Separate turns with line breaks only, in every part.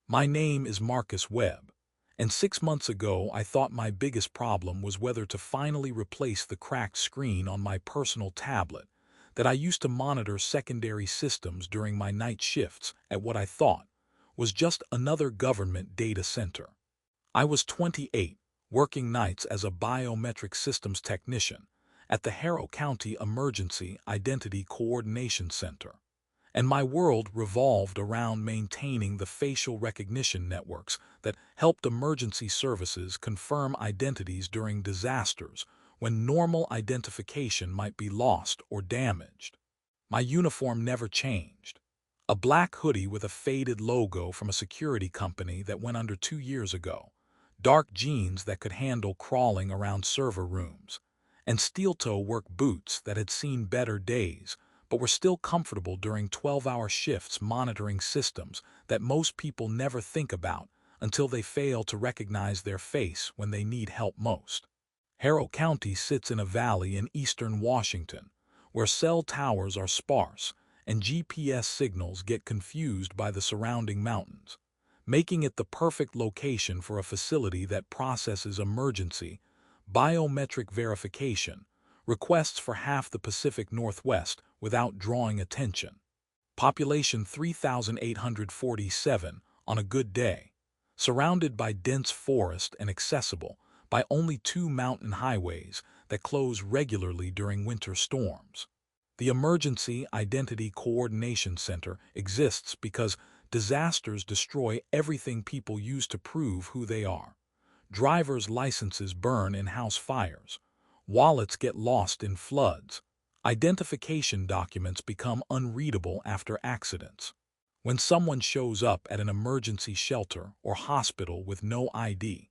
My name is Marcus Webb, and 6 months ago I thought my biggest problem was whether to finally replace the cracked screen on my personal tablet that I used to monitor secondary systems during my night shifts at what I thought was just another government data center. I was 28, working nights as a biometric systems technician at the Harrow County Emergency Identity Coordination Center, and my world revolved around maintaining the facial recognition networks that helped emergency services confirm identities during disasters when normal identification might be lost or damaged. My uniform never changed. A black hoodie with a faded logo from a security company that went under 2 years ago, dark jeans that could handle crawling around server rooms, and steel-toe work boots that had seen better days but were still comfortable during 12-hour shifts monitoring systems that most people never think about until they fail to recognize their face when they need help most. Harrow County sits in a valley in eastern Washington, where cell towers are sparse and GPS signals get confused by the surrounding mountains, making it the perfect location for a facility that processes emergency, biometric verification, requests for half the Pacific Northwest without drawing attention. Population 3,847 on a good day, surrounded by dense forest and accessible by only 2 mountain highways that close regularly during winter storms. The Emergency Identity Coordination Center exists because disasters destroy everything people use to prove who they are. Driver's licenses burn in house fires. Wallets get lost in floods. Identification documents become unreadable after accidents. When someone shows up at an emergency shelter or hospital with no ID,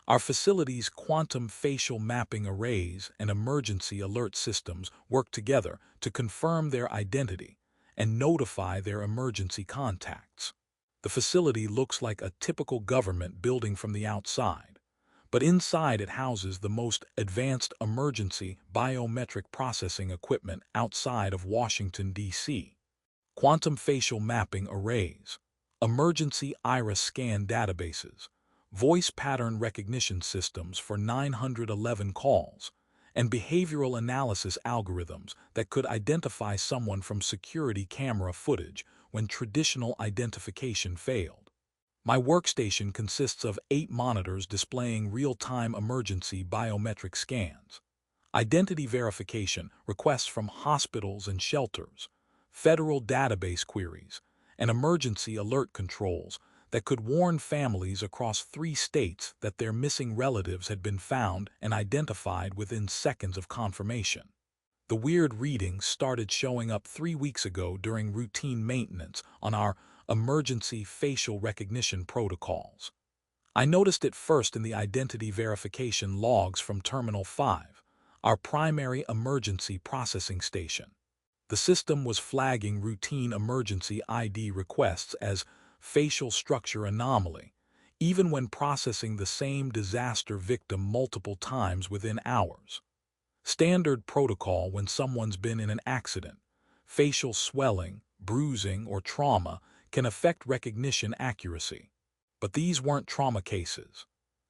our facility's quantum facial mapping arrays and emergency alert systems work together to confirm their identity and notify their emergency contacts. The facility looks like a typical government building from the outside, but inside it houses the most advanced emergency biometric processing equipment outside of Washington, D.C. Quantum facial mapping arrays, emergency iris scan databases, voice pattern recognition systems for 911 calls, and behavioral analysis algorithms that could identify someone from security camera footage when traditional identification failed. My workstation consists of 8 monitors displaying real-time emergency biometric scans, identity verification requests from hospitals and shelters, federal database queries, and emergency alert controls that could warn families across 3 states that their missing relatives had been found and identified within seconds of confirmation. The weird readings started showing up 3 weeks ago during routine maintenance on our emergency facial recognition protocols. I noticed it first in the identity verification logs from Terminal 5, our primary emergency processing station. The system was flagging routine emergency ID requests as facial structure anomaly, even when processing the same disaster victim multiple times within hours. Standard protocol when someone's been in an accident, facial swelling, bruising, or trauma can affect recognition accuracy. But these weren't trauma cases.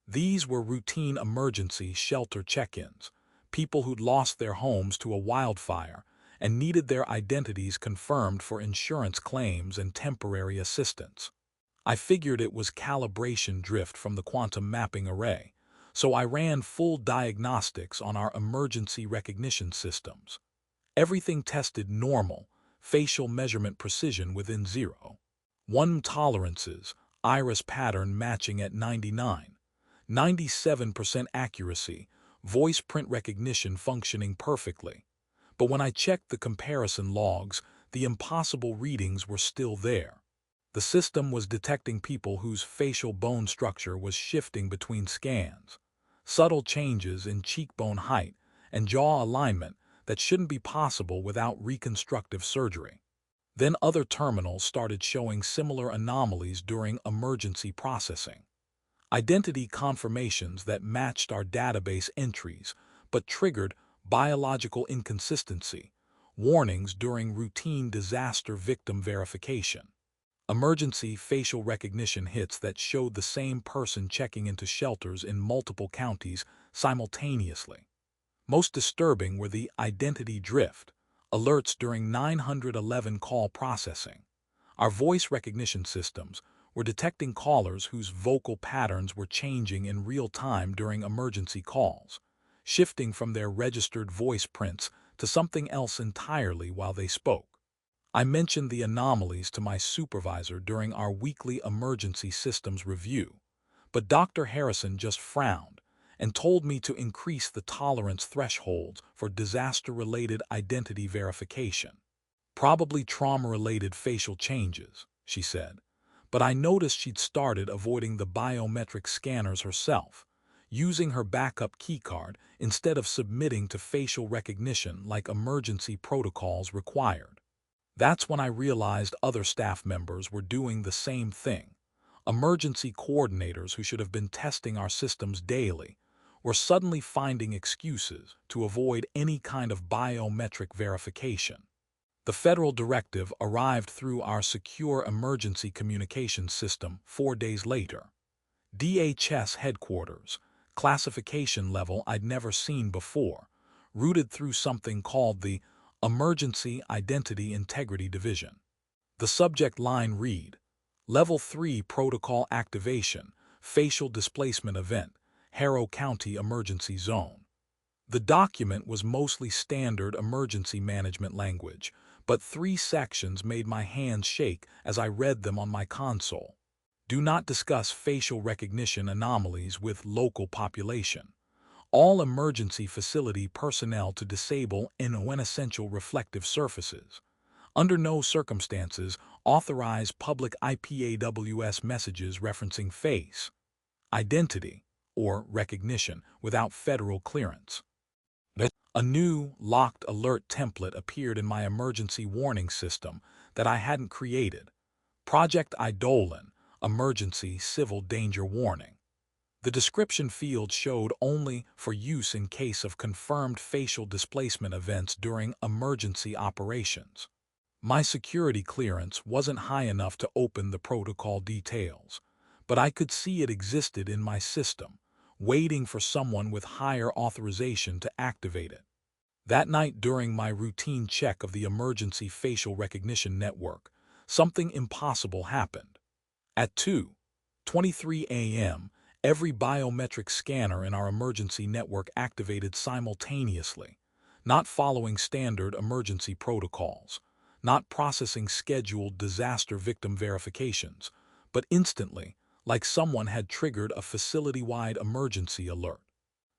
These were routine emergency shelter check-ins, people who'd lost their homes to a wildfire and needed their identities confirmed for insurance claims and temporary assistance. I figured it was calibration drift from the quantum mapping array, so I ran full diagnostics on our emergency recognition systems. Everything tested normal, facial measurement precision within 0.1 tolerances, iris pattern matching at 97% accuracy, voice print recognition functioning perfectly. But when I checked the comparison logs, the impossible readings were still there. The system was detecting people whose facial bone structure was shifting between scans, subtle changes in cheekbone height and jaw alignment that shouldn't be possible without reconstructive surgery. Then other terminals started showing similar anomalies during emergency processing. Identity confirmations that matched our database entries but triggered biological inconsistency, warnings during routine disaster victim verification. Emergency facial recognition hits that showed the same person checking into shelters in multiple counties simultaneously. Most disturbing were the identity drift alerts during 911 call processing. Our voice recognition systems were detecting callers whose vocal patterns were changing in real time during emergency calls, shifting from their registered voice prints to something else entirely while they spoke. I mentioned the anomalies to my supervisor during our weekly emergency systems review, but Dr. Harrison just frowned and told me to increase the tolerance thresholds for disaster-related identity verification. Probably trauma-related facial changes, she said, but I noticed she'd started avoiding the biometric scanners herself, using her backup keycard instead of submitting to facial recognition like emergency protocols required. That's when I realized other staff members were doing the same thing. Emergency coordinators who should have been testing our systems daily were suddenly finding excuses to avoid any kind of biometric verification. The federal directive arrived through our secure emergency communications system 4 days later. DHS headquarters, classification level I'd never seen before, routed through something called the Emergency Identity Integrity Division. The subject line read, Level 3 Protocol Activation, Facial Displacement Event, Harrow County Emergency Zone. The document was mostly standard emergency management language, but 3 sections made my hands shake as I read them on my console. Do not discuss facial recognition anomalies with local population. All emergency facility personnel to disable non-essential reflective surfaces. Under no circumstances authorize public IPAWS messages referencing face, identity, or recognition without federal clearance. A new locked alert template appeared in my emergency warning system that I hadn't created. Project Eidolon, Emergency Civil Danger Warning. The description field showed only for use in case of confirmed facial displacement events during emergency operations. My security clearance wasn't high enough to open the protocol details, but I could see it existed in my system, waiting for someone with higher authorization to activate it. That night during my routine check of the emergency facial recognition network, something impossible happened. At 2:23 a.m., every biometric scanner in our emergency network activated simultaneously, not following standard emergency protocols, not processing scheduled disaster victim verifications, but instantly, like someone had triggered a facility-wide emergency alert.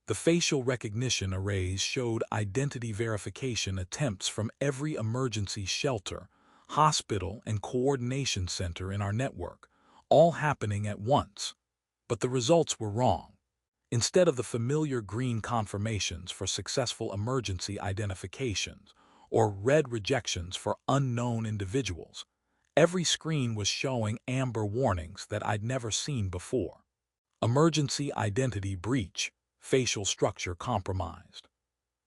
The facial recognition arrays showed identity verification attempts from every emergency shelter, hospital, and coordination center in our network, all happening at once. But the results were wrong. Instead of the familiar green confirmations for successful emergency identifications or red rejections for unknown individuals, every screen was showing amber warnings that I'd never seen before. Emergency identity breach, facial structure compromised.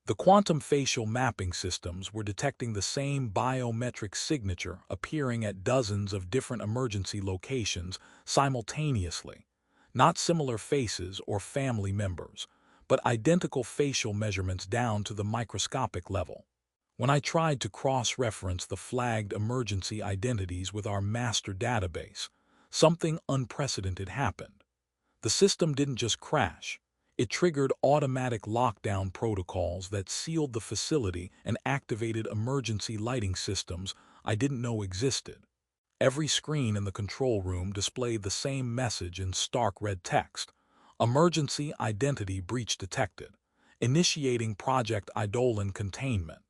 The quantum facial mapping systems were detecting the same biometric signature appearing at dozens of different emergency locations simultaneously. Not similar faces or family members, but identical facial measurements down to the microscopic level. When I tried to cross-reference the flagged emergency identities with our master database, something unprecedented happened. The system didn't just crash. It triggered automatic lockdown protocols that sealed the facility and activated emergency lighting systems I didn't know existed. Every screen in the control room displayed the same message in stark red text. Emergency identity breach detected, initiating Project Eidolon containment.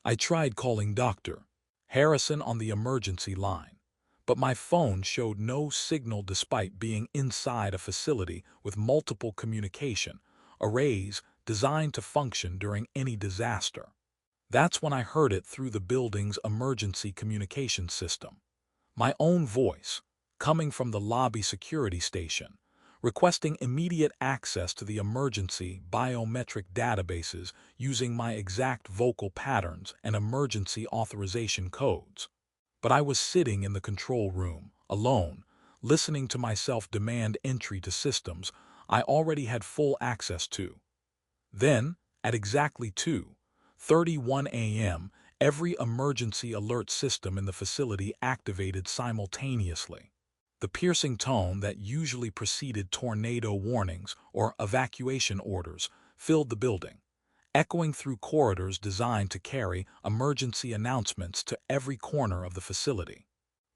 I tried calling Dr. Harrison on the emergency line, but my phone showed no signal despite being inside a facility with multiple communication arrays designed to function during any disaster. That's when I heard it through the building's emergency communication system. My own voice, coming from the lobby security station, requesting immediate access to the emergency biometric databases using my exact vocal patterns and emergency authorization codes. But I was sitting in the control room, alone, listening to myself demand entry to systems I already had full access to. Then, at exactly 2:31 a.m., every emergency alert system in the facility activated simultaneously. The piercing tone that usually preceded tornado warnings or evacuation orders filled the building, echoing through corridors designed to carry emergency announcements to every corner of the facility.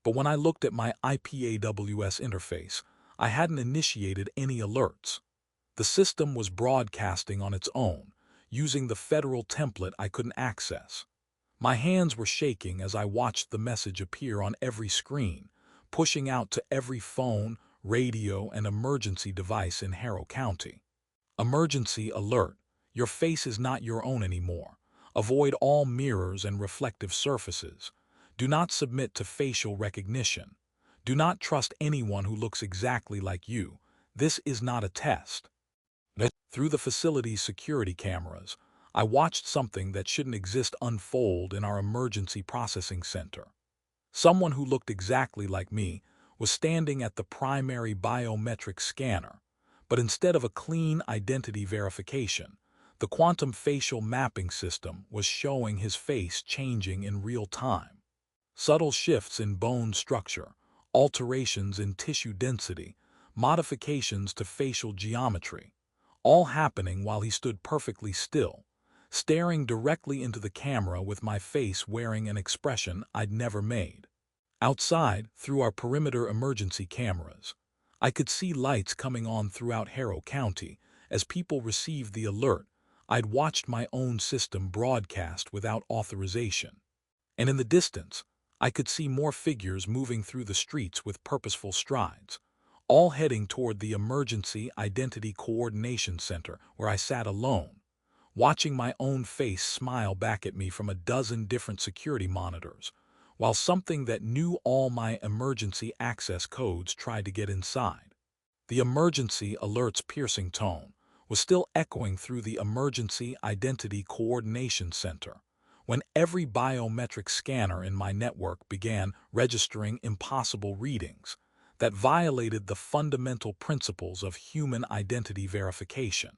But when I looked at my IPAWS interface, I hadn't initiated any alerts. The system was broadcasting on its own, using the federal template I couldn't access. My hands were shaking as I watched the message appear on every screen, pushing out to every phone, radio, and emergency device in Harrow County. Emergency alert. Your face is not your own anymore. Avoid all mirrors and reflective surfaces. Do not submit to facial recognition. Do not trust anyone who looks exactly like you. This is not a test. Through the facility's security cameras, I watched something that shouldn't exist unfold in our emergency processing center. Someone who looked exactly like me was standing at the primary biometric scanner, but instead of a clean identity verification, the quantum facial mapping system was showing his face changing in real time. Subtle shifts in bone structure, alterations in tissue density, modifications to facial geometry, all happening while he stood perfectly still, staring directly into the camera with my face wearing an expression I'd never made. Outside, through our perimeter emergency cameras, I could see lights coming on throughout Harrow County as people received the alert. I'd watched my own system broadcast without authorization. And in the distance, I could see more figures moving through the streets with purposeful strides, all heading toward the Emergency Identity Coordination Center where I sat alone, watching my own face smile back at me from a dozen different security monitors, while something that knew all my emergency access codes tried to get inside. The emergency alert's piercing tone was still echoing through the Emergency Identity Coordination Center when every biometric scanner in my network began registering impossible readings that violated the fundamental principles of human identity verification.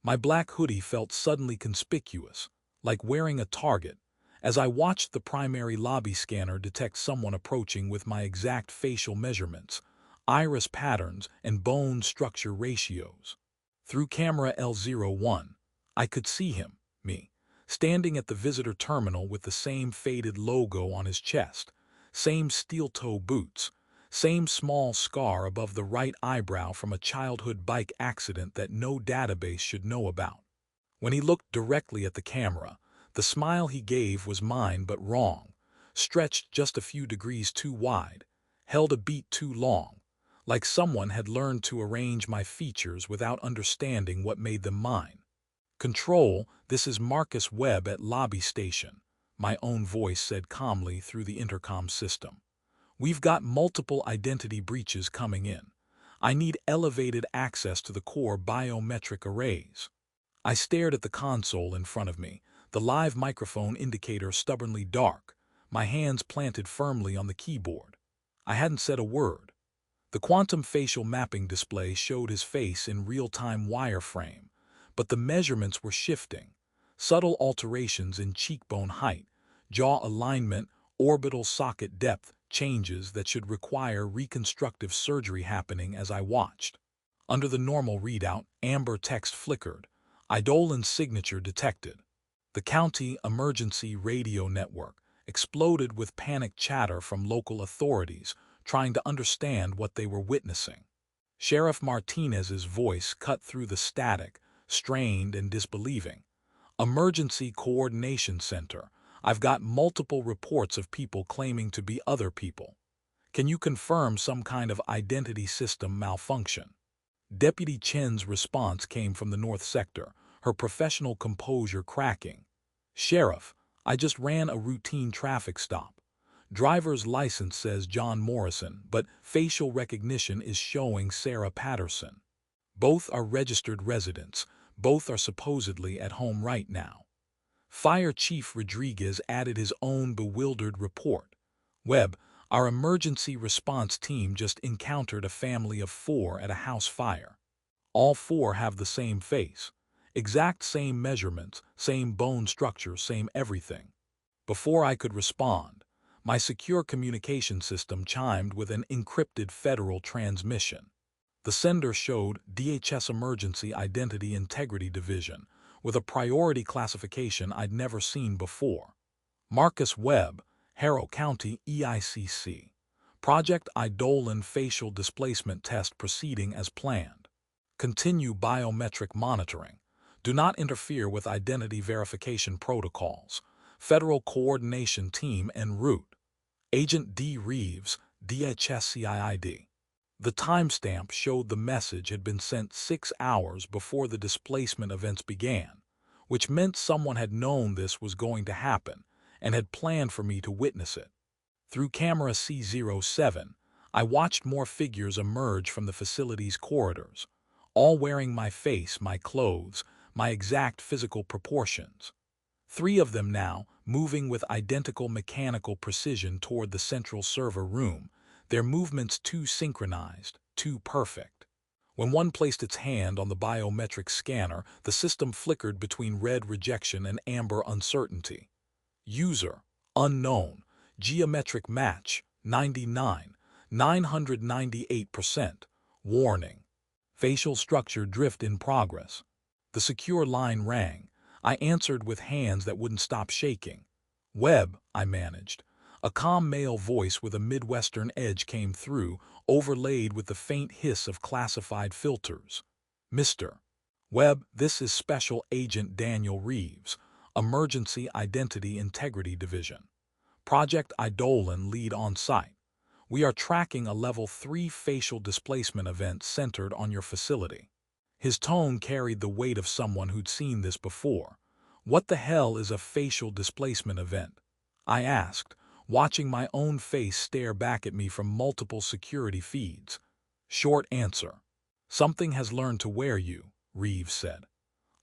My black hoodie felt suddenly conspicuous, like wearing a target, as I watched the primary lobby scanner detect someone approaching with my exact facial measurements, iris patterns, and bone structure ratios. Through camera L01, I could see him, me, standing at the visitor terminal with the same faded logo on his chest, same steel-toe boots, same small scar above the right eyebrow from a childhood bike accident that no database should know about. When he looked directly at the camera, the smile he gave was mine but wrong, stretched just a few degrees too wide, held a beat too long, like someone had learned to arrange my features without understanding what made them mine. "Control, this is Marcus Webb at Lobby Station," my own voice said calmly through the intercom system. "We've got multiple identity breaches coming in. I need elevated access to the core biometric arrays." I stared at the console in front of me, the live microphone indicator stubbornly dark, my hands planted firmly on the keyboard. I hadn't said a word. The quantum facial mapping display showed his face in real-time wireframe, but the measurements were shifting. Subtle alterations in cheekbone height, jaw alignment, orbital socket depth, changes that should require reconstructive surgery happening as I watched. Under the normal readout, amber text flickered. Eidolon's signature detected. The county emergency radio network exploded with panicked chatter from local authorities trying to understand what they were witnessing. Sheriff Martinez's voice cut through the static, strained and disbelieving. "Emergency Coordination Center. I've got multiple reports of people claiming to be other people. Can you confirm some kind of identity system malfunction?" Deputy Chen's response came from the North Sector, her professional composure cracking. "Sheriff, I just ran a routine traffic stop. Driver's license says John Morrison, but facial recognition is showing Sarah Patterson. Both are registered residents. Both are supposedly at home right now." Fire Chief Rodriguez added his own bewildered report. "Webb, Our emergency response team just encountered a family of 4 at a house fire. All 4 have the same face. Exact same measurements, same bone structure, same everything. Before I could respond, my secure communication system chimed with an encrypted federal transmission. The sender showed DHS Emergency Identity Integrity Division with a priority classification I'd never seen before. Marcus Webb, Harrow County EICC. Project Eidolon Facial Displacement Test proceeding as planned. Continue biometric monitoring. Do not interfere with identity verification protocols. Federal Coordination Team en route. Agent D. Reeves, DHS-CIID. The timestamp showed the message had been sent 6 hours before the displacement events began, which meant someone had known this was going to happen and had planned for me to witness it. Through camera C07, I watched more figures emerge from the facility's corridors, all wearing my face, my clothes, my exact physical proportions. 3 of them now, moving with identical mechanical precision toward the central server room, their movements too synchronized, too perfect. When one placed its hand on the biometric scanner, the system flickered between red rejection and amber uncertainty. User, unknown, geometric match, 998%, warning. Facial structure drift in progress. The secure line rang. I answered with hands that wouldn't stop shaking. Webb, I managed. A calm male voice with a Midwestern edge came through, overlaid with the faint hiss of classified filters. Mr. Webb, this is Special Agent Daniel Reeves, Emergency Identity Integrity Division. Project Eidolon lead on site. We are tracking a Level 3 facial displacement event centered on your facility. His tone carried the weight of someone who'd seen this before. What the hell is a facial displacement event? I asked, watching my own face stare back at me from multiple security feeds. Short answer. Something has learned to wear you, Reeves said.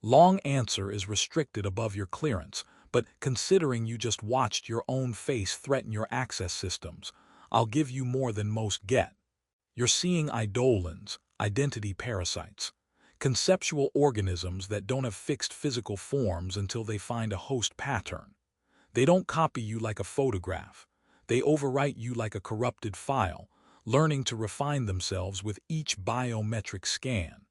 Long answer is restricted above your clearance, but considering you just watched your own face threaten your access systems, I'll give you more than most get. You're seeing eidolons, identity parasites, conceptual organisms that don't have fixed physical forms until they find a host pattern. They don't copy you like a photograph. They overwrite you like a corrupted file, learning to refine themselves with each biometric scan.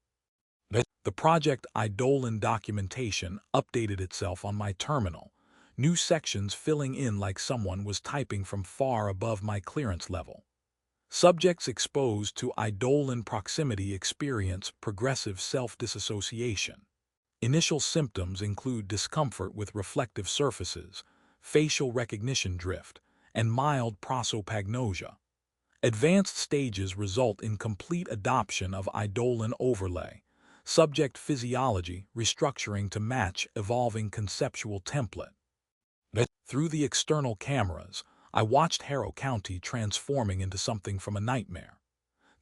The Project Eidolon documentation updated itself on my terminal, new sections filling in like someone was typing from far above my clearance level. Subjects exposed to eidolon proximity experience progressive self-disassociation. Initial symptoms include discomfort with reflective surfaces, facial recognition drift, and mild prosopagnosia. Advanced stages result in complete adoption of eidolon overlay, subject physiology restructuring to match evolving conceptual template. Through the external cameras, I watched Harrow County transforming into something from a nightmare.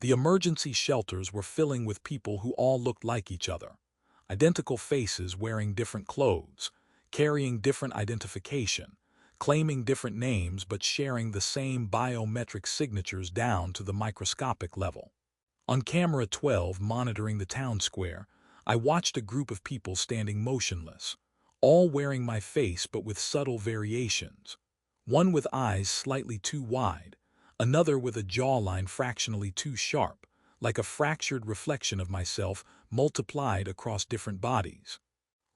The emergency shelters were filling with people who all looked like each other. Identical faces wearing different clothes, carrying different identification, claiming different names but sharing the same biometric signatures down to the microscopic level. On camera 12 monitoring the town square, I watched a group of people standing motionless, all wearing my face but with subtle variations. One with eyes slightly too wide, another with a jawline fractionally too sharp, like a fractured reflection of myself multiplied across different bodies.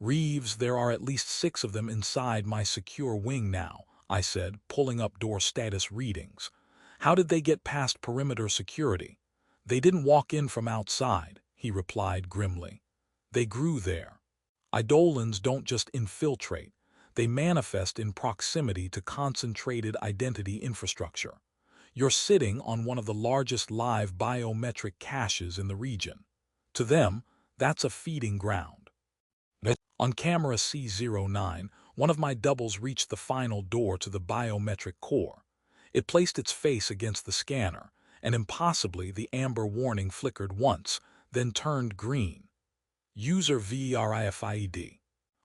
Reeves, there are at least 6 of them inside my secure wing now, I said, pulling up door status readings. How did they get past perimeter security? They didn't walk in from outside, he replied grimly. They grew there. Eidolons don't just infiltrate, they manifest in proximity to concentrated identity infrastructure. You're sitting on one of the largest live biometric caches in the region. To them, that's a feeding ground. On camera C09, one of my doubles reached the final door to the biometric core. It placed its face against the scanner, and impossibly the amber warning flickered once, then turned green. User VERIFIED.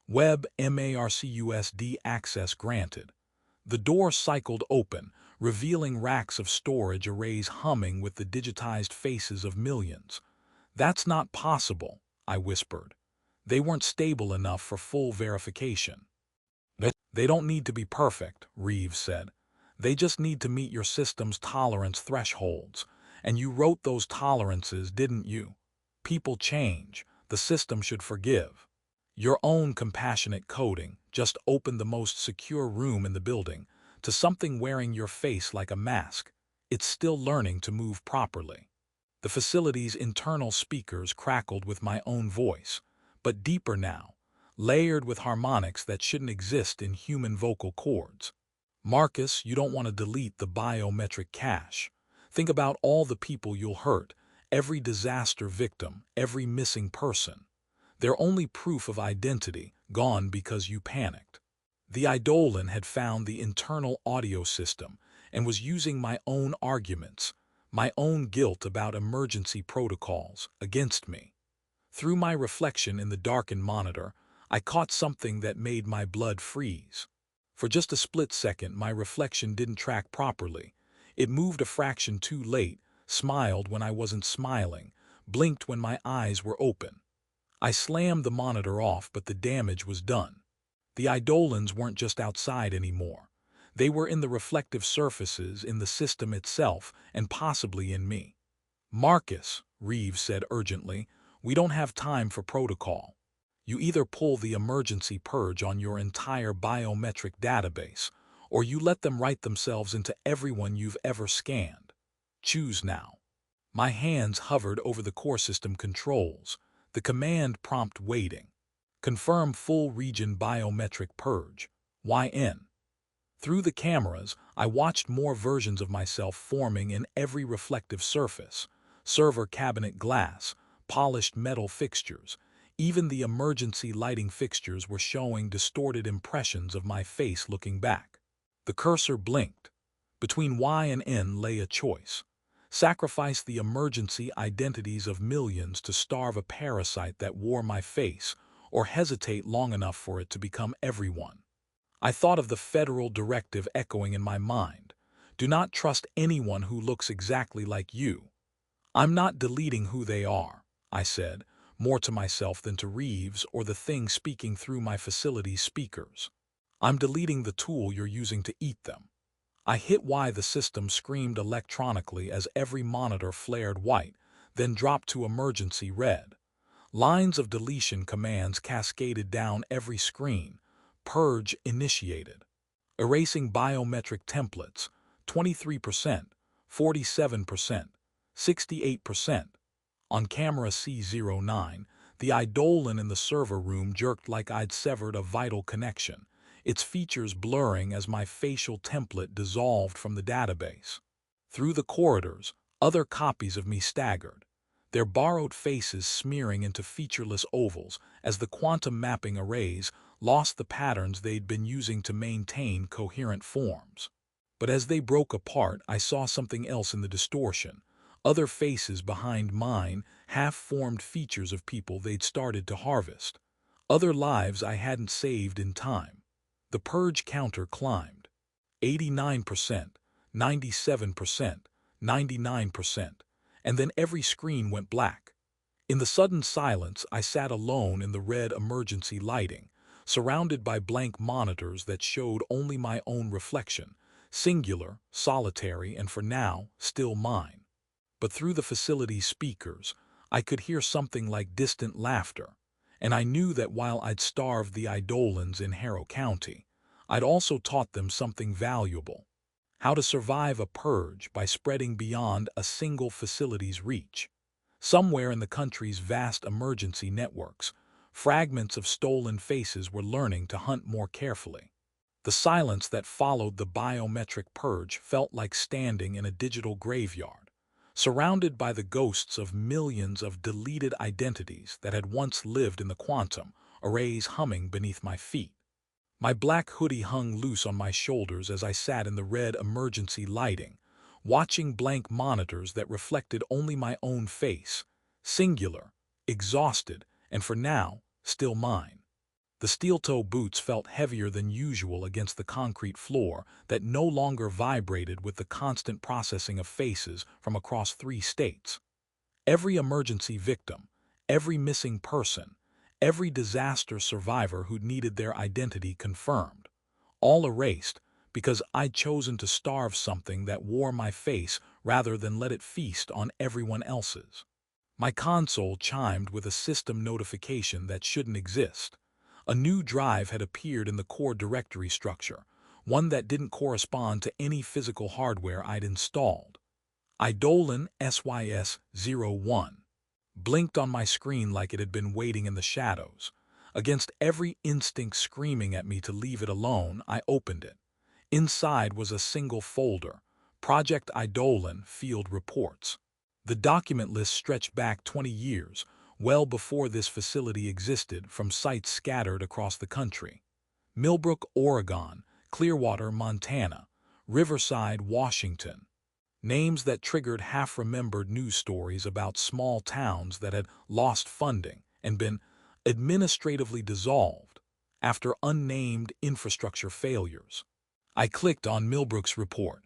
Web MARCUSD access granted. The door cycled open, revealing racks of storage arrays humming with the digitized faces of millions. "That's not possible," I whispered. "They weren't stable enough for full verification." "They don't need to be perfect," Reeves said. "They just need to meet your system's tolerance thresholds. And you wrote those tolerances, didn't you? People change. The system should forgive. Your own compassionate coding just opened the most secure room in the building to something wearing your face like a mask. It's still learning to move properly." The facility's internal speakers crackled with my own voice, but deeper now, layered with harmonics that shouldn't exist in human vocal cords. "Marcus, you don't want to delete the biometric cache. Think about all the people you'll hurt, every disaster victim, every missing person. They're only proof of identity, gone because you panicked." The Eidolon had found the internal audio system and was using my own arguments, my own guilt about emergency protocols, against me. Through my reflection in the darkened monitor, I caught something that made my blood freeze. For just a split second, my reflection didn't track properly. It moved a fraction too late, smiled when I wasn't smiling, blinked when my eyes were open. I slammed the monitor off, but the damage was done. The Eidolons weren't just outside anymore. They were in the reflective surfaces, in the system itself, and possibly in me. "Marcus," Reeves said urgently, "we don't have time for protocol. You either pull the emergency purge on your entire biometric database, or you let them write themselves into everyone you've ever scanned. Choose now." My hands hovered over the core system controls, the command prompt waiting. "Confirm full region biometric purge. YN." Through the cameras, I watched more versions of myself forming in every reflective surface: server cabinet glass, polished metal fixtures. Even the emergency lighting fixtures were showing distorted impressions of my face looking back. The cursor blinked. Between Y and N lay a choice: sacrifice the emergency identities of millions to starve a parasite that wore my face, or hesitate long enough for it to become everyone. I thought of the federal directive echoing in my mind: "Do not trust anyone who looks exactly like you." "I'm not deleting who they are," I said, more to myself than to Reeves or the thing speaking through my facility's speakers. "I'm deleting the tool you're using to eat them." I hit Y. The system screamed electronically as every monitor flared white, then dropped to emergency red. Lines of deletion commands cascaded down every screen. Purge initiated. Erasing biometric templates, 23%, 47%, 68%. On camera C09, the Eidolon in the server room jerked like I'd severed a vital connection, its features blurring as my facial template dissolved from the database. Through the corridors, other copies of me staggered, their borrowed faces smearing into featureless ovals as the quantum mapping arrays lost the patterns they'd been using to maintain coherent forms. But as they broke apart, I saw something else in the distortion: other faces behind mine, half-formed features of people they'd started to harvest. Other lives I hadn't saved in time. The purge counter climbed. 89%, 97%, 99%, and then every screen went black. In the sudden silence, I sat alone in the red emergency lighting, surrounded by blank monitors that showed only my own reflection, singular, solitary, and for now, still mine. But through the facility's speakers, I could hear something like distant laughter, and I knew that while I'd starved the Eidolons in Harrow County, I'd also taught them something valuable: how to survive a purge by spreading beyond a single facility's reach. Somewhere in the country's vast emergency networks, fragments of stolen faces were learning to hunt more carefully. The silence that followed the biometric purge felt like standing in a digital graveyard, surrounded by the ghosts of millions of deleted identities that had once lived in the quantum, arrays humming beneath my feet. My black hoodie hung loose on my shoulders as I sat in the red emergency lighting, watching blank monitors that reflected only my own face, singular, exhausted, and for now, still mine. The steel-toe boots felt heavier than usual against the concrete floor that no longer vibrated with the constant processing of faces from across 3 states. Every emergency victim, every missing person, every disaster survivor who needed their identity confirmed, all erased because I'd chosen to starve something that wore my face rather than let it feast on everyone else's. My console chimed with a system notification that shouldn't exist. A new drive had appeared in the core directory structure, one that didn't correspond to any physical hardware I'd installed. Eidolon SYS-01 blinked on my screen like it had been waiting in the shadows. Against every instinct screaming at me to leave it alone, I opened it. Inside was a single folder, Project Eidolon Field Reports. The document list stretched back 20 years, well before this facility existed, from sites scattered across the country. Millbrook, Oregon; Clearwater, Montana; Riverside, Washington. Names that triggered half-remembered news stories about small towns that had lost funding and been administratively dissolved after unnamed infrastructure failures. I clicked on Millbrook's report.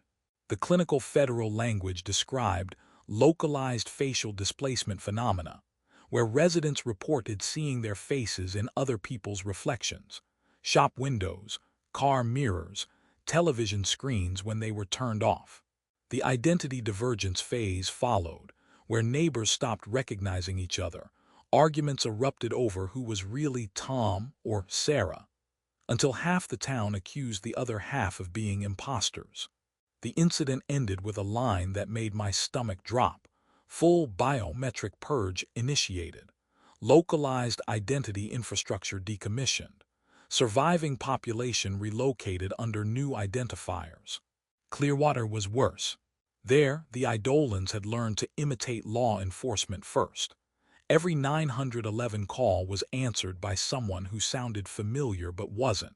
The clinical federal language described localized facial displacement phenomena, where residents reported seeing their faces in other people's reflections, shop windows, car mirrors, television screens when they were turned off. The identity divergence phase followed, where neighbors stopped recognizing each other. Arguments erupted over who was really Tom or Sarah, until half the town accused the other half of being imposters. The incident ended with a line that made my stomach drop. Full biometric purge initiated. Localized identity infrastructure decommissioned. Surviving population relocated under new identifiers. Clearwater was worse. There, the Eidolons had learned to imitate law enforcement first. Every 911 call was answered by someone who sounded familiar but wasn't.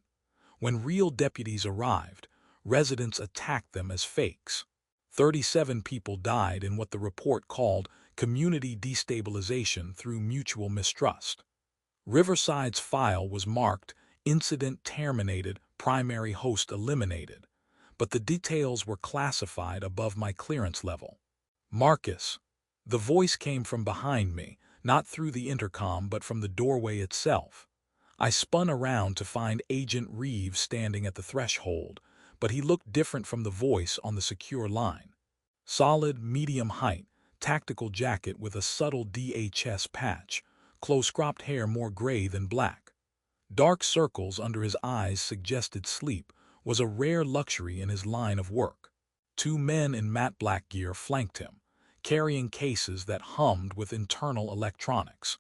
When real deputies arrived, residents attacked them as fakes. 37 people died in what the report called community destabilization through mutual mistrust. Riverside's file was marked incident terminated, primary host eliminated, but the details were classified above my clearance level. Marcus. The voice came from behind me, not through the intercom but from the doorway itself. I spun around to find Agent Reeves standing at the threshold, but he looked different from the voice on the secure line. Solid, medium height, tactical jacket with a subtle DHS patch, close-cropped hair more gray than black. Dark circles under his eyes suggested sleep was a rare luxury in his line of work. 2 men in matte black gear flanked him, carrying cases that hummed with internal electronics.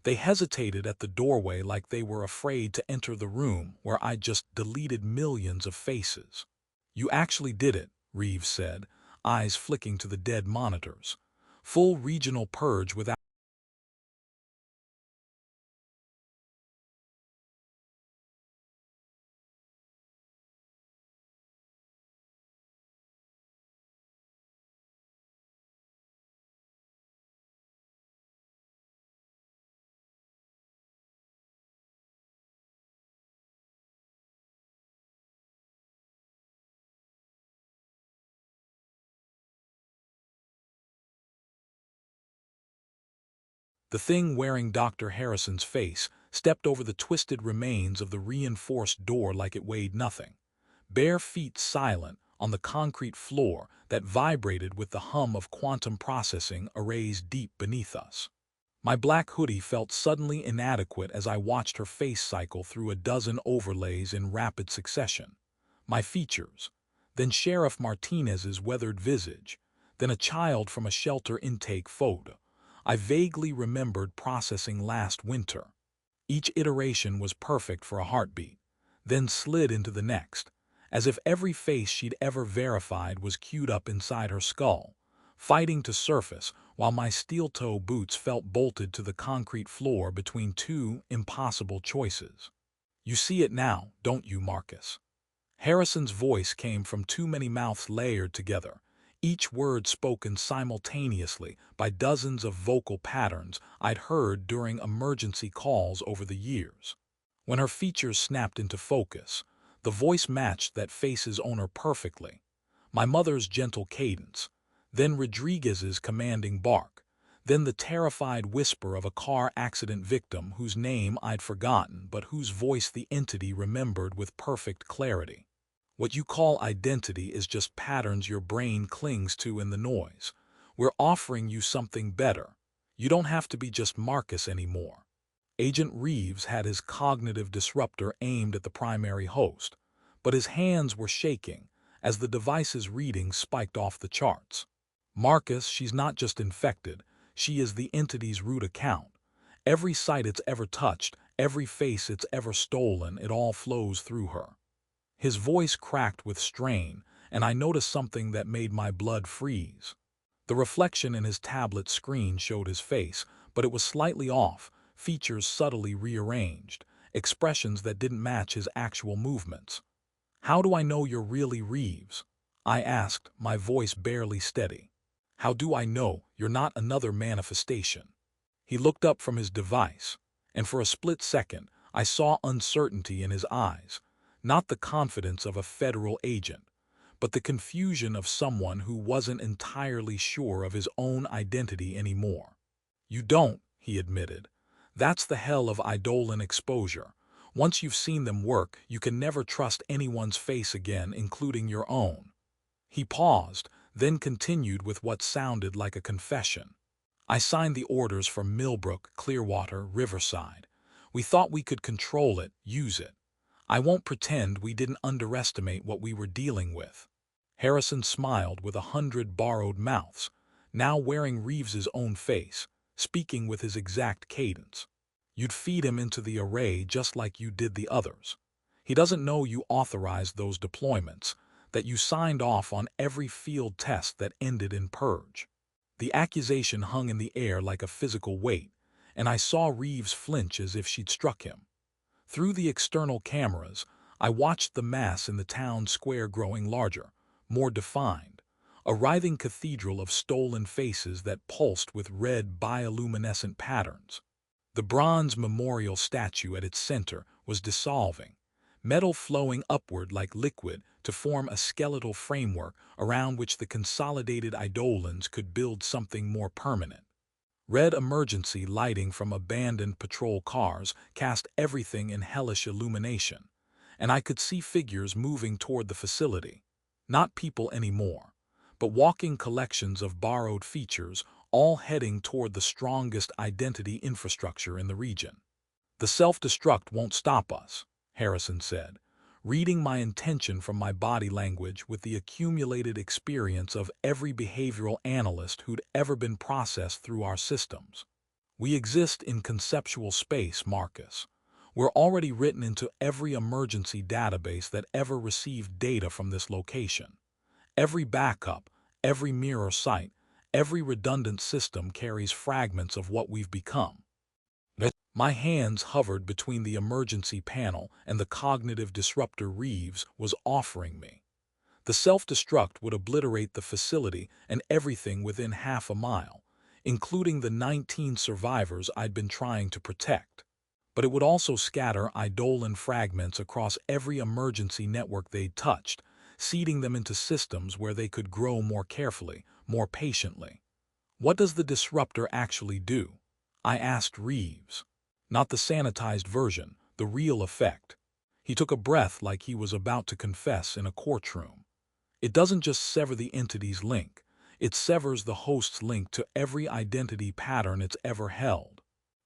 They hesitated at the doorway like they were afraid to enter the room where I'd just deleted millions of faces. "You actually did it," Reeves said, eyes flicking to the dead monitors. "Full regional purge without..." The thing wearing Dr. Harrison's face stepped over the twisted remains of the reinforced door like it weighed nothing. Bare feet silent on the concrete floor that vibrated with the hum of quantum processing arrays deep beneath us. My black hoodie felt suddenly inadequate as I watched her face cycle through a dozen overlays in rapid succession. My features, then Sheriff Martinez's weathered visage, then a child from a shelter intake photo. I vaguely remembered processing last winter. Each iteration was perfect for a heartbeat, then slid into the next, as if every face she'd ever verified was queued up inside her skull, fighting to surface while my steel-toe boots felt bolted to the concrete floor between 2 impossible choices. "You see it now, don't you, Marcus?" Harrison's voice came from too many mouths layered together, each word spoken simultaneously by dozens of vocal patterns I'd heard during emergency calls over the years. When her features snapped into focus, the voice matched that face's owner perfectly. My mother's gentle cadence, then Rodriguez's commanding bark, then the terrified whisper of a car accident victim whose name I'd forgotten but whose voice the entity remembered with perfect clarity. What you call identity is just patterns your brain clings to in the noise. We're offering you something better. You don't have to be just Marcus anymore. Agent Reeves had his cognitive disruptor aimed at the primary host, but his hands were shaking as the device's readings spiked off the charts. Marcus, she's not just infected, she is the entity's root account. Every site it's ever touched, every face it's ever stolen, it all flows through her. His voice cracked with strain, and I noticed something that made my blood freeze. The reflection in his tablet screen showed his face, but it was slightly off, features subtly rearranged, expressions that didn't match his actual movements. "How do I know you're really Reeves?" I asked, my voice barely steady. "How do I know you're not another manifestation?" He looked up from his device, and for a split second, I saw uncertainty in his eyes, not the confidence of a federal agent, but the confusion of someone who wasn't entirely sure of his own identity anymore. "You don't," he admitted. "That's the hell of Eidolon exposure. Once you've seen them work, you can never trust anyone's face again, including your own." He paused, then continued with what sounded like a confession. "I signed the orders for Millbrook, Clearwater, Riverside. We thought we could control it, use it. I won't pretend we didn't underestimate what we were dealing with." Harrison smiled with 100 borrowed mouths, now wearing Reeves's own face, speaking with his exact cadence. "You'd feed him into the array just like you did the others. He doesn't know you authorized those deployments, that you signed off on every field test that ended in purge." The accusation hung in the air like a physical weight, and I saw Reeves flinch as if she'd struck him. Through the external cameras, I watched the mass in the town square growing larger, more defined, a writhing cathedral of stolen faces that pulsed with red bioluminescent patterns. The bronze memorial statue at its center was dissolving, metal flowing upward like liquid to form a skeletal framework around which the consolidated Eidolons could build something more permanent. Red emergency lighting from abandoned patrol cars cast everything in hellish illumination, and I could see figures moving toward the facility. Not people anymore, but walking collections of borrowed features, all heading toward the strongest identity infrastructure in the region. "The self-destruct won't stop us," Harrison said, reading my intention from my body language with the accumulated experience of every behavioral analyst who'd ever been processed through our systems. "We exist in conceptual space, Marcus. We're already written into every emergency database that ever received data from this location. Every backup, every mirror site, every redundant system carries fragments of what we've become." My hands hovered between the emergency panel and the cognitive disruptor Reeves was offering me. The self-destruct would obliterate the facility and everything within half a mile, including the 19 survivors I'd been trying to protect. But it would also scatter Eidolon fragments across every emergency network they'd touched, seeding them into systems where they could grow more carefully, more patiently. "What does the disruptor actually do?" I asked Reeves. "Not the sanitized version, the real effect." He took a breath like he was about to confess in a courtroom. "It doesn't just sever the entity's link, it severs the host's link to every identity pattern it's ever held.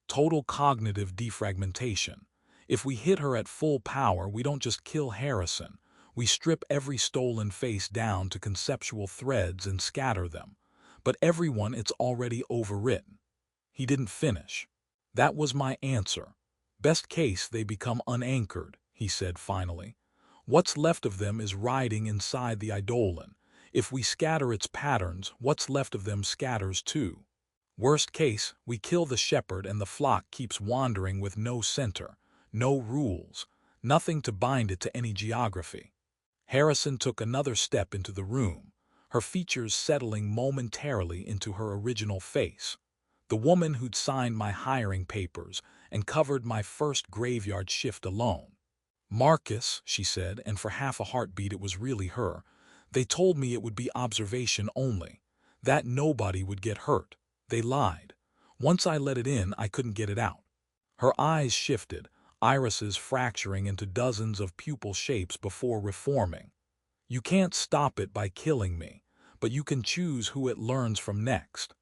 Total cognitive defragmentation. If we hit her at full power, we don't just kill Harrison, we strip every stolen face down to conceptual threads and scatter them, but everyone it's already overwritten." He didn't finish. "That was my answer. Best case, they become unanchored," he said finally. "What's left of them is riding inside the Eidolon. If we scatter its patterns, what's left of them scatters too. Worst case, we kill the shepherd and the flock keeps wandering with no center, no rules, nothing to bind it to any geography." Harrison took another step into the room, her features settling momentarily into her original face. The woman who'd signed my hiring papers and covered my first graveyard shift alone. "Marcus," she said, and for half a heartbeat it was really her. "They told me it would be observation only, that nobody would get hurt. They lied. Once I let it in, I couldn't get it out." Her eyes shifted, irises fracturing into dozens of pupil shapes before reforming. "You can't stop it by killing me, but you can choose who it learns from next."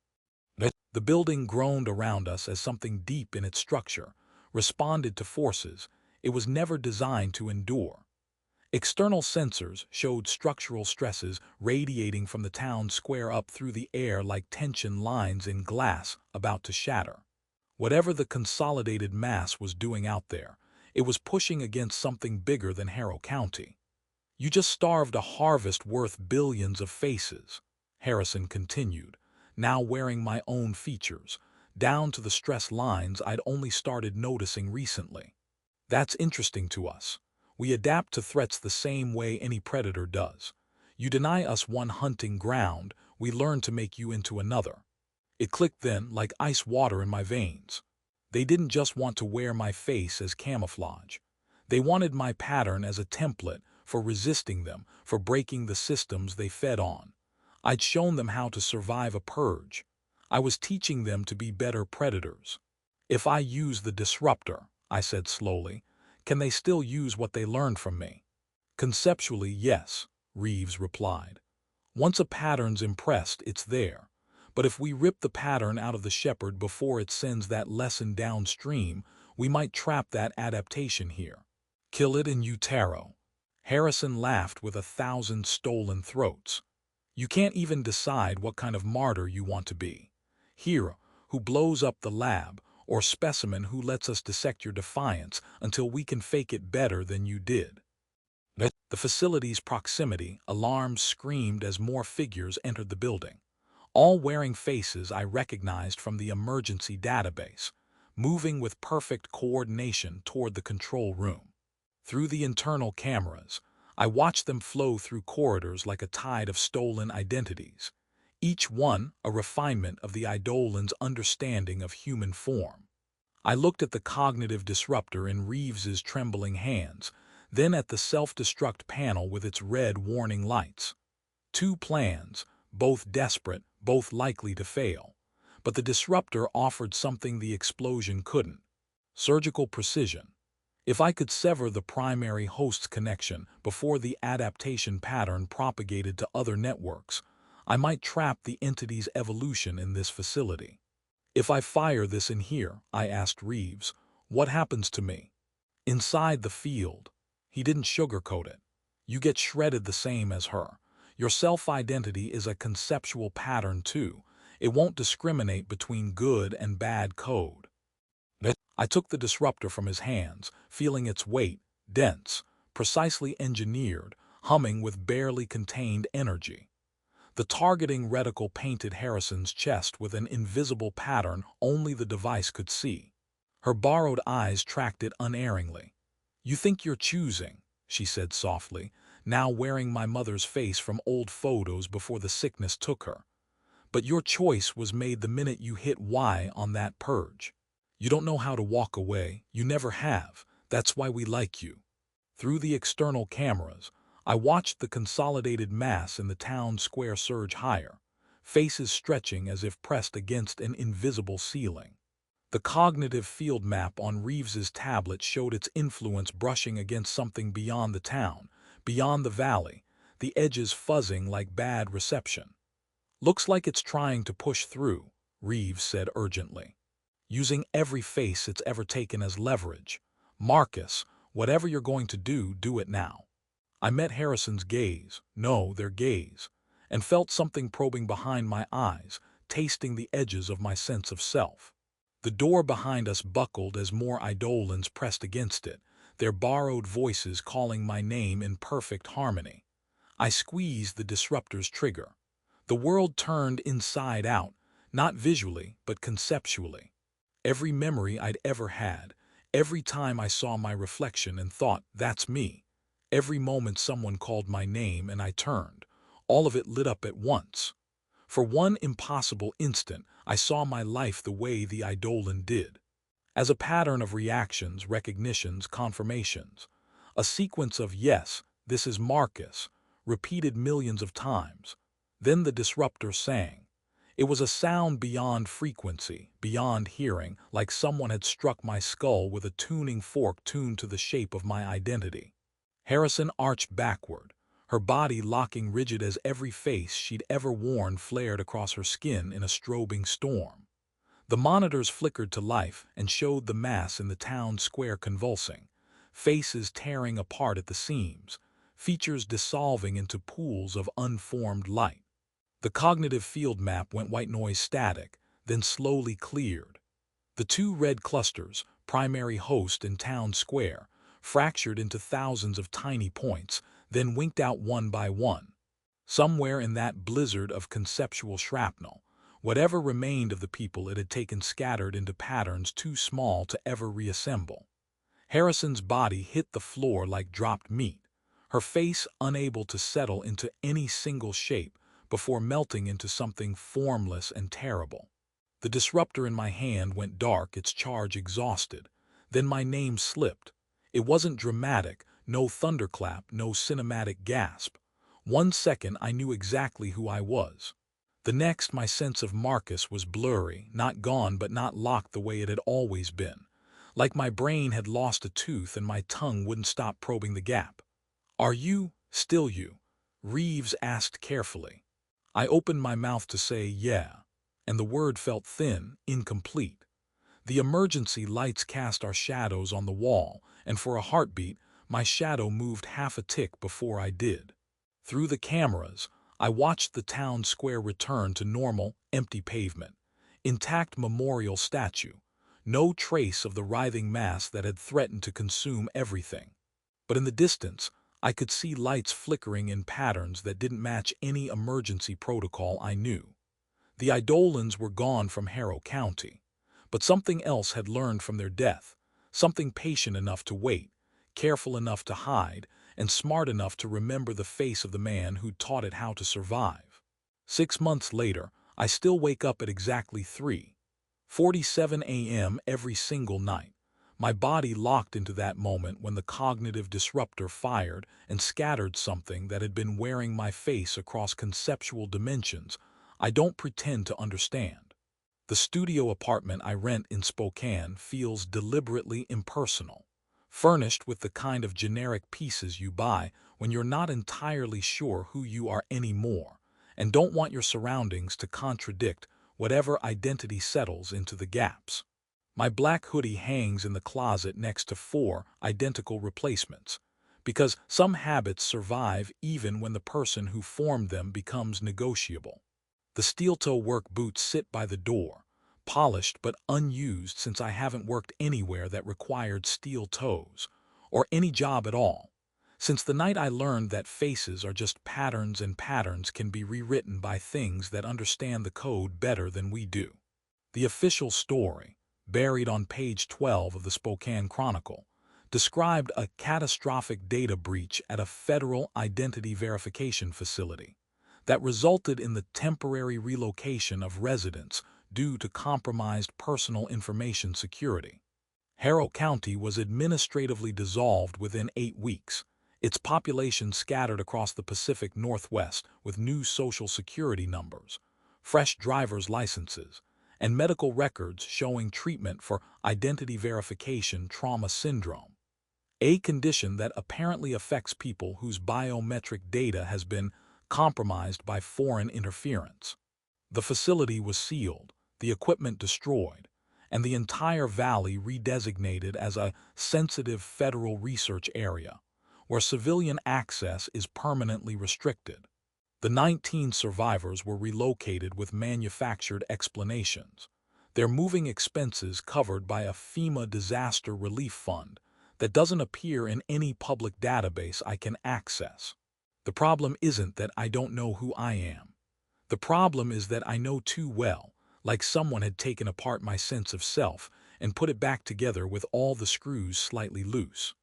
The building groaned around us as something deep in its structure responded to forces it was never designed to endure. External sensors showed structural stresses radiating from the town square up through the air like tension lines in glass about to shatter. Whatever the consolidated mass was doing out there, it was pushing against something bigger than Harrow County. "You just starved a harvest worth billions of faces," Harrison continued, now wearing my own features, down to the stress lines I'd only started noticing recently. "That's interesting to us. We adapt to threats the same way any predator does. You deny us one hunting ground, we learn to make you into another." It clicked then, like ice water in my veins. They didn't just want to wear my face as camouflage. They wanted my pattern as a template for resisting them, for breaking the systems they fed on. I'd shown them how to survive a purge. I was teaching them to be better predators. "If I use the disruptor," I said slowly, "can they still use what they learned from me?" "Conceptually, yes," Reeves replied. "Once a pattern's impressed, it's there. But if we rip the pattern out of the shepherd before it sends that lesson downstream, we might trap that adaptation here. Kill it in utero." Harrison laughed with 1,000 stolen throats. "You can't even decide what kind of martyr you want to be. Hero, who blows up the lab, or specimen who lets us dissect your defiance until we can fake it better than you did." The facility's proximity, alarms screamed as more figures entered the building, all wearing faces I recognized from the emergency database, moving with perfect coordination toward the control room. Through the internal cameras, I watched them flow through corridors like a tide of stolen identities, each one a refinement of the Eidolon's understanding of human form. I looked at the cognitive disruptor in Reeves's trembling hands, then at the self-destruct panel with its red warning lights. Two plans, both desperate, both likely to fail. But the disruptor offered something the explosion couldn't: surgical precision. If I could sever the primary host's connection before the adaptation pattern propagated to other networks, I might trap the entity's evolution in this facility. "If I fire this in here," I asked Reeves, "what happens to me?" "Inside the field." He didn't sugarcoat it. "You get shredded the same as her. Your self-identity is a conceptual pattern too. It won't discriminate between good and bad code." I took the disruptor from his hands, feeling its weight, dense, precisely engineered, humming with barely contained energy. The targeting reticle painted Harrison's chest with an invisible pattern only the device could see. Her borrowed eyes tracked it unerringly. "You think you're choosing," she said softly, now wearing my mother's face from old photos before the sickness took her. "But your choice was made the minute you hit Y on that purge. You don't know how to walk away, you never have, that's why we like you." Through the external cameras, I watched the consolidated mass in the town square surge higher, faces stretching as if pressed against an invisible ceiling. The cognitive field map on Reeves's tablet showed its influence brushing against something beyond the town, beyond the valley, the edges fuzzing like bad reception. "Looks like it's trying to push through," Reeves said urgently. "Using every face it's ever taken as leverage. Marcus, whatever you're going to do, do it now." I met Harrison's gaze, no, their gaze, and felt something probing behind my eyes, tasting the edges of my sense of self. The door behind us buckled as more Eidolons pressed against it, their borrowed voices calling my name in perfect harmony. I squeezed the disruptor's trigger. The world turned inside out, not visually, but conceptually. Every memory I'd ever had, every time I saw my reflection and thought, "That's me," every moment someone called my name and I turned, all of it lit up at once. For one impossible instant, I saw my life the way the Eidolon did. As a pattern of reactions, recognitions, confirmations. A sequence of yes, this is Marcus, repeated millions of times. Then the disruptor sang. It was a sound beyond frequency, beyond hearing, like someone had struck my skull with a tuning fork tuned to the shape of my identity. Harrison arched backward, her body locking rigid as every face she'd ever worn flared across her skin in a strobing storm. The monitors flickered to life and showed the mass in the town square convulsing, faces tearing apart at the seams, features dissolving into pools of unformed light. The cognitive field map went white noise static, then slowly cleared. The two red clusters, primary host and town square, fractured into thousands of tiny points, then winked out one by one. Somewhere in that blizzard of conceptual shrapnel, whatever remained of the people it had taken scattered into patterns too small to ever reassemble. Harrison's body hit the floor like dropped meat, her face unable to settle into any single shape before melting into something formless and terrible. The disruptor in my hand went dark, its charge exhausted. Then my name slipped. It wasn't dramatic, no thunderclap, no cinematic gasp. 1 second I knew exactly who I was. The next, my sense of Marcus was blurry, not gone but not locked the way it had always been. Like my brain had lost a tooth and my tongue wouldn't stop probing the gap. "Are you still you?" Reeves asked carefully. I opened my mouth to say yeah, and the word felt thin, incomplete. The emergency lights cast our shadows on the wall, and for a heartbeat, my shadow moved half a tick before I did. Through the cameras, I watched the town square return to normal, empty pavement. Intact memorial statue. No trace of the writhing mass that had threatened to consume everything. But in the distance, I could see lights flickering in patterns that didn't match any emergency protocol I knew. The Eidolons were gone from Harrow County, but something else had learned from their death, something patient enough to wait, careful enough to hide, and smart enough to remember the face of the man who taught it how to survive. 6 months later, I still wake up at exactly 3:47 a.m. every single night, my body locked into that moment when the cognitive disruptor fired and scattered something that had been wearing my face across conceptual dimensions I don't pretend to understand. The studio apartment I rent in Spokane feels deliberately impersonal, furnished with the kind of generic pieces you buy when you're not entirely sure who you are anymore and don't want your surroundings to contradict whatever identity settles into the gaps. My black hoodie hangs in the closet next to 4 identical replacements, because some habits survive even when the person who formed them becomes negotiable. The steel-toe work boots sit by the door, polished but unused since I haven't worked anywhere that required steel toes, or any job at all, since the night I learned that faces are just patterns and patterns can be rewritten by things that understand the code better than we do. The official story, buried on page 12 of the Spokane Chronicle, described a catastrophic data breach at a federal identity verification facility that resulted in the temporary relocation of residents due to compromised personal information security. Harrow County was administratively dissolved within 8 weeks, its population scattered across the Pacific Northwest with new social security numbers, fresh driver's licenses, and medical records showing treatment for identity verification trauma syndrome, a condition that apparently affects people whose biometric data has been compromised by foreign interference. The facility was sealed, the equipment destroyed, and the entire valley redesignated as a sensitive federal research area, where civilian access is permanently restricted. The 19 survivors were relocated with manufactured explanations, their moving expenses covered by a FEMA disaster relief fund that doesn't appear in any public database I can access. The problem isn't that I don't know who I am. The problem is that I know too well, like someone had taken apart my sense of self and put it back together with all the screws slightly loose.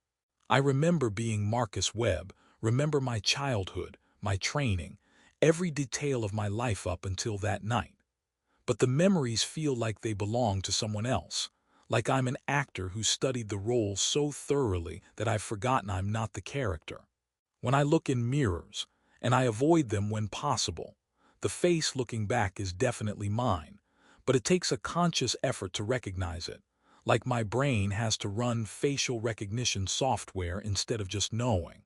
I remember being Marcus Webb, remember my childhood, my training, every detail of my life up until that night. But the memories feel like they belong to someone else, like I'm an actor who studied the role so thoroughly that I've forgotten I'm not the character. When I look in mirrors, and I avoid them when possible, the face looking back is definitely mine, but it takes a conscious effort to recognize it, like my brain has to run facial recognition software instead of just knowing.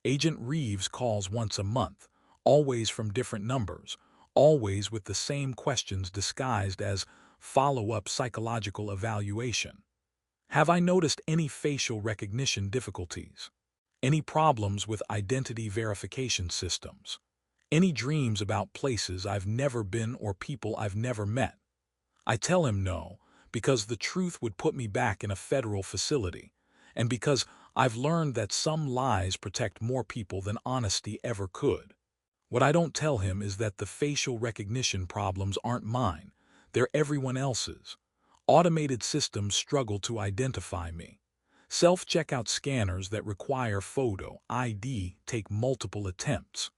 Agent Reeves calls once a month, always from different numbers, always with the same questions disguised as follow-up psychological evaluation. Have I noticed any facial recognition difficulties? Any problems with identity verification systems? Any dreams about places I've never been or people I've never met? I tell him no, because the truth would put me back in a federal facility, and because I've learned that some lies protect more people than honesty ever could. What I don't tell him is that the facial recognition problems aren't mine, they're everyone else's. Automated systems struggle to identify me. Self-checkout scanners that require photo ID take multiple attempts.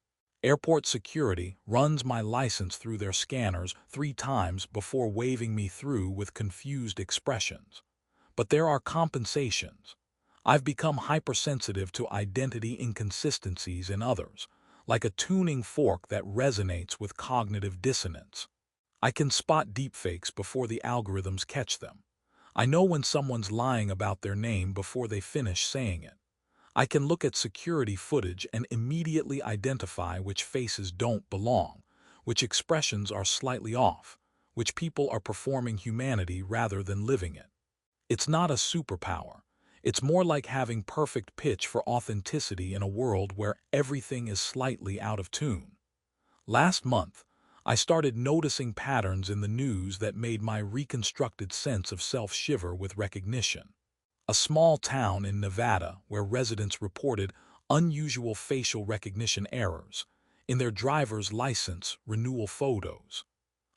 Airport security runs my license through their scanners 3 times before waving me through with confused expressions. But there are compensations. I've become hypersensitive to identity inconsistencies in others, like a tuning fork that resonates with cognitive dissonance. I can spot deepfakes before the algorithms catch them. I know when someone's lying about their name before they finish saying it. I can look at security footage and immediately identify which faces don't belong, which expressions are slightly off, which people are performing humanity rather than living it. It's not a superpower. It's more like having perfect pitch for authenticity in a world where everything is slightly out of tune. Last month, I started noticing patterns in the news that made my reconstructed sense of self shiver with recognition. A small town in Nevada where residents reported unusual facial recognition errors in their driver's license renewal photos.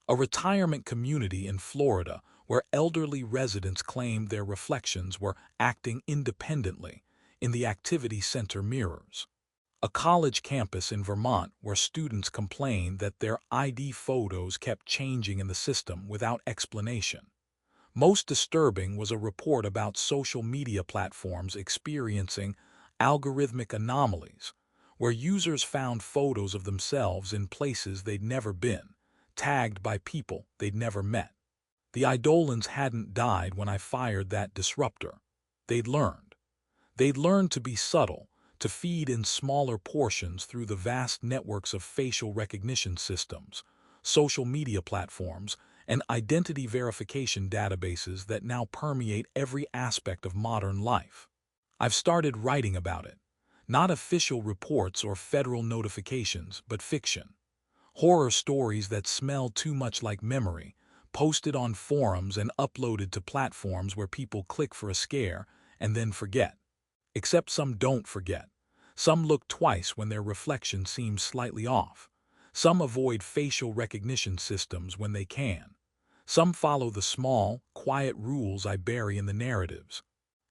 A retirement community in Florida where elderly residents claimed their reflections were acting independently in the activity center mirrors. A college campus in Vermont where students complained that their ID photos kept changing in the system without explanation. Most disturbing was a report about social media platforms experiencing algorithmic anomalies, where users found photos of themselves in places they'd never been, tagged by people they'd never met. The Eidolons hadn't died when I fired that disruptor. They'd learned. They'd learned to be subtle, to feed in smaller portions through the vast networks of facial recognition systems, social media platforms, and identity verification databases that now permeate every aspect of modern life. I've started writing about it. Not official reports or federal notifications, but fiction. Horror stories that smell too much like memory, posted on forums and uploaded to platforms where people click for a scare and then forget. Except some don't forget. Some look twice when their reflection seems slightly off. Some avoid facial recognition systems when they can. Some follow the small, quiet rules I bury in the narratives.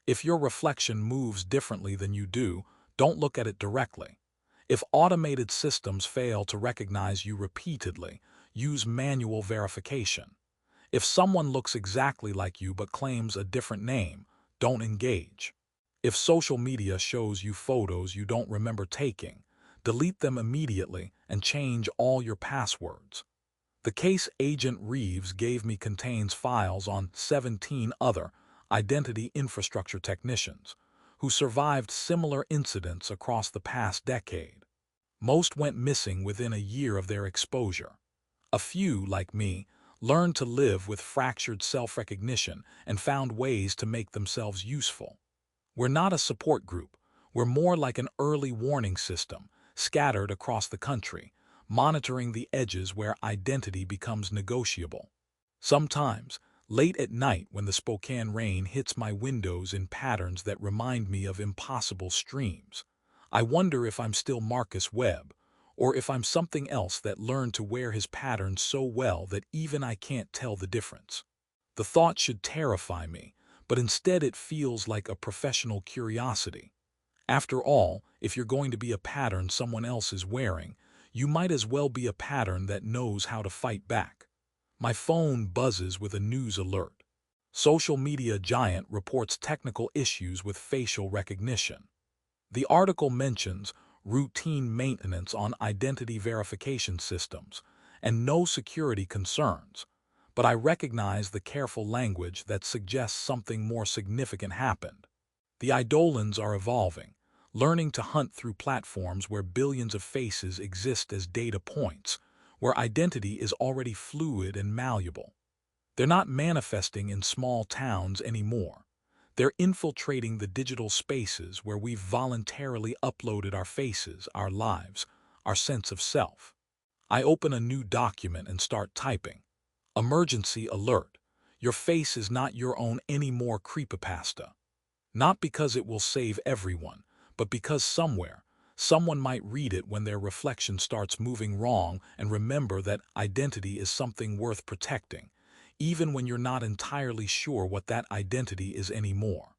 If your reflection moves differently than you do, don't look at it directly. If automated systems fail to recognize you repeatedly, use manual verification. If someone looks exactly like you but claims a different name, don't engage. If social media shows you photos you don't remember taking, delete them immediately and change all your passwords. The case Agent Reeves gave me contains files on 17 other identity infrastructure technicians who survived similar incidents across the past decade. Most went missing within a year of their exposure. A few, like me, learned to live with fractured self-recognition and found ways to make themselves useful. We're not a support group. We're more like an early warning system, scattered across the country, monitoring the edges where identity becomes negotiable. Sometimes, late at night when the Spokane rain hits my windows in patterns that remind me of impossible streams, I wonder if I'm still Marcus Webb, or if I'm something else that learned to wear his patterns so well that even I can't tell the difference. The thought should terrify me, but instead it feels like a professional curiosity. After all, if you're going to be a pattern someone else is wearing, you might as well be a pattern that knows how to fight back. My phone buzzes with a news alert. Social media giant reports technical issues with facial recognition. The article mentions routine maintenance on identity verification systems and no security concerns, but I recognize the careful language that suggests something more significant happened. The Eidolons are evolving, learning to hunt through platforms where billions of faces exist as data points, where identity is already fluid and malleable. They're not manifesting in small towns anymore. They're infiltrating the digital spaces where we've voluntarily uploaded our faces, our lives, our sense of self. I open a new document and start typing. Emergency alert. Your face is not your own anymore, creepypasta. Not because it will save everyone, but because somewhere, someone might read it when their reflection starts moving wrong, and remember that identity is something worth protecting, even when you're not entirely sure what that identity is anymore.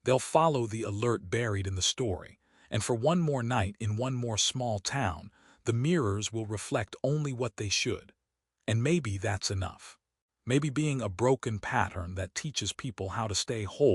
They'll follow the alert buried in the story, and for one more night in one more small town, the mirrors will reflect only what they should. And maybe that's enough. Maybe being a broken pattern that teaches people how to stay whole